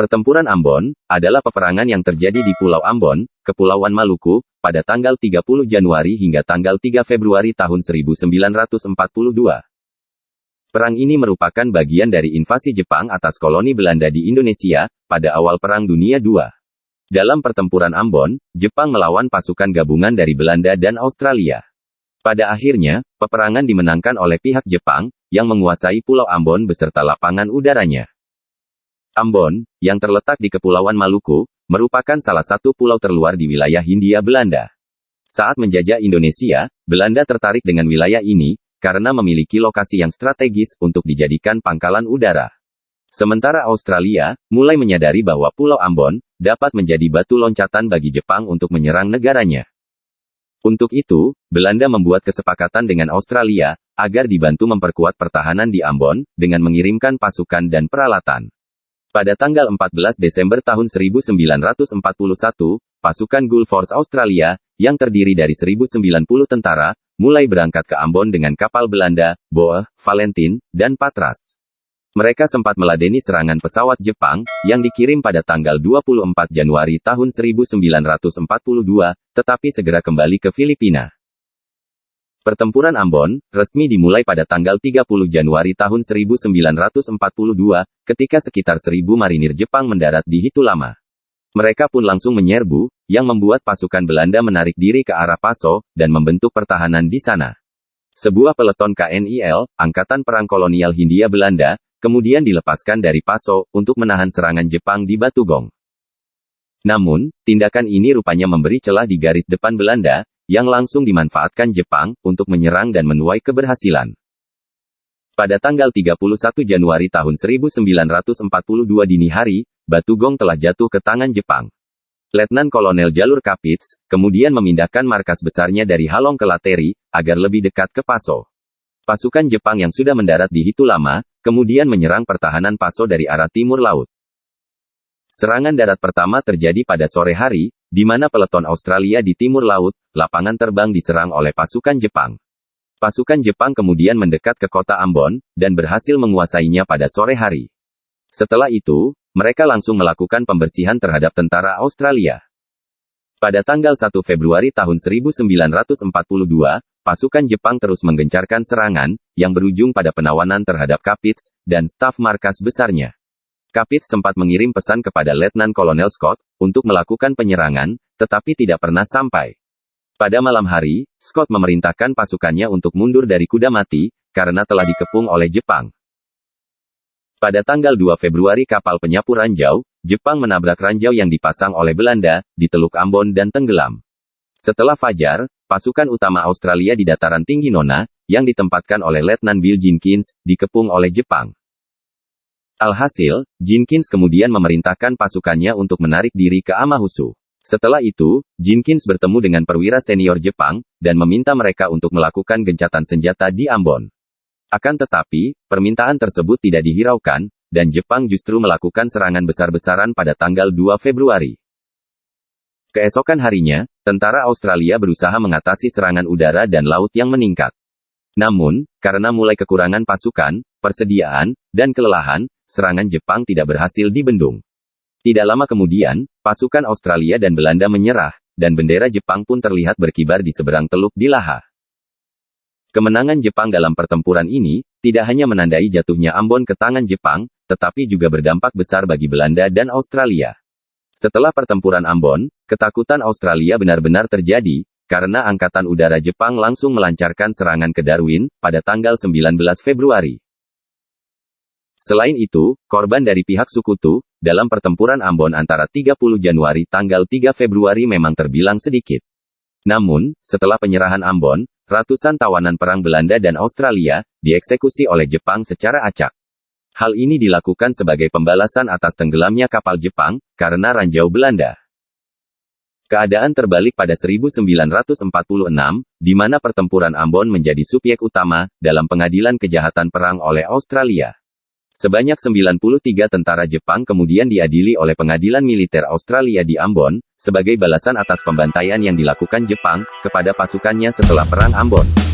Pertempuran Ambon adalah peperangan yang terjadi di Pulau Ambon, Kepulauan Maluku, pada tanggal 30 Januari hingga tanggal 3 Februari tahun 1942. Perang ini merupakan bagian dari invasi Jepang atas koloni Belanda di Indonesia, pada awal Perang Dunia II. Dalam pertempuran Ambon, Jepang melawan pasukan gabungan dari Belanda dan Australia. Pada akhirnya, peperangan dimenangkan oleh pihak Jepang, yang menguasai Pulau Ambon beserta lapangan udaranya. Ambon, yang terletak di Kepulauan Maluku, merupakan salah satu pulau terluar di wilayah Hindia Belanda. Saat menjajah Indonesia, Belanda tertarik dengan wilayah ini, karena memiliki lokasi yang strategis untuk dijadikan pangkalan udara. Sementara Australia, mulai menyadari bahwa Pulau Ambon, dapat menjadi batu loncatan bagi Jepang untuk menyerang negaranya. Untuk itu, Belanda membuat kesepakatan dengan Australia, agar dibantu memperkuat pertahanan di Ambon, dengan mengirimkan pasukan dan peralatan. Pada tanggal 14 Desember tahun 1941, pasukan Gulf Force Australia, yang terdiri dari 1090 tentara, mulai berangkat ke Ambon dengan kapal Belanda, Boe, Valentin, dan Patras. Mereka sempat meladeni serangan pesawat Jepang, yang dikirim pada tanggal 24 Januari tahun 1942, tetapi segera kembali ke Filipina. Pertempuran Ambon, resmi dimulai pada tanggal 30 Januari tahun 1942, ketika sekitar 1000 marinir Jepang mendarat di Hitulama. Mereka pun langsung menyerbu, yang membuat pasukan Belanda menarik diri ke arah Paso, dan membentuk pertahanan di sana. Sebuah peleton KNIL, Angkatan Perang Kolonial Hindia Belanda, kemudian dilepaskan dari Paso, untuk menahan serangan Jepang di Batugong. Namun, tindakan ini rupanya memberi celah di garis depan Belanda, yang langsung dimanfaatkan Jepang, untuk menyerang dan menuai keberhasilan. Pada tanggal 31 Januari tahun 1942 dini hari, Batugong telah jatuh ke tangan Jepang. Letnan Kolonel Jalur Kapits, kemudian memindahkan markas besarnya dari Halong ke Lateri, agar lebih dekat ke Paso. Pasukan Jepang yang sudah mendarat di Hitulama, kemudian menyerang pertahanan Paso dari arah timur laut. Serangan darat pertama terjadi pada sore hari, di mana peleton Australia di timur laut, lapangan terbang diserang oleh pasukan Jepang. Pasukan Jepang kemudian mendekat ke kota Ambon, dan berhasil menguasainya pada sore hari. Setelah itu, mereka langsung melakukan pembersihan terhadap tentara Australia. Pada tanggal 1 Februari tahun 1942, pasukan Jepang terus menggencarkan serangan, yang berujung pada penawanan terhadap Kapits, dan staf markas besarnya. Kapits sempat mengirim pesan kepada Letnan Kolonel Scott, untuk melakukan penyerangan, tetapi tidak pernah sampai. Pada malam hari, Scott memerintahkan pasukannya untuk mundur dari Kuda Mati, karena telah dikepung oleh Jepang. Pada tanggal 2 Februari kapal penyapu ranjau, Jepang menabrak ranjau yang dipasang oleh Belanda, di Teluk Ambon dan tenggelam. Setelah fajar, pasukan utama Australia di dataran tinggi Nona, yang ditempatkan oleh Letnan Bill Jenkins, dikepung oleh Jepang. Alhasil, Jenkins kemudian memerintahkan pasukannya untuk menarik diri ke Amahusu. Setelah itu, Jenkins bertemu dengan perwira senior Jepang, dan meminta mereka untuk melakukan gencatan senjata di Ambon. Akan tetapi, permintaan tersebut tidak dihiraukan, dan Jepang justru melakukan serangan besar-besaran pada tanggal 2 Februari. Keesokan harinya, tentara Australia berusaha mengatasi serangan udara dan laut yang meningkat. Namun, karena mulai kekurangan pasukan, persediaan, dan kelelahan, serangan Jepang tidak berhasil dibendung. Tidak lama kemudian, pasukan Australia dan Belanda menyerah, dan bendera Jepang pun terlihat berkibar di seberang teluk di Laha. Kemenangan Jepang dalam pertempuran ini, tidak hanya menandai jatuhnya Ambon ke tangan Jepang, tetapi juga berdampak besar bagi Belanda dan Australia. Setelah pertempuran Ambon, ketakutan Australia benar-benar terjadi, karena Angkatan Udara Jepang langsung melancarkan serangan ke Darwin, pada tanggal 19 Februari. Selain itu, korban dari pihak sekutu, dalam pertempuran Ambon antara 30 Januari tanggal 3 Februari memang terbilang sedikit. Namun, setelah penyerahan Ambon, ratusan tawanan perang Belanda dan Australia, dieksekusi oleh Jepang secara acak. Hal ini dilakukan sebagai pembalasan atas tenggelamnya kapal Jepang, karena ranjau Belanda. Keadaan terbalik pada 1946, di mana pertempuran Ambon menjadi subjek utama, dalam pengadilan kejahatan perang oleh Australia. Sebanyak 93 tentara Jepang kemudian diadili oleh pengadilan militer Australia di Ambon, sebagai balasan atas pembantaian yang dilakukan Jepang, kepada pasukannya setelah perang Ambon.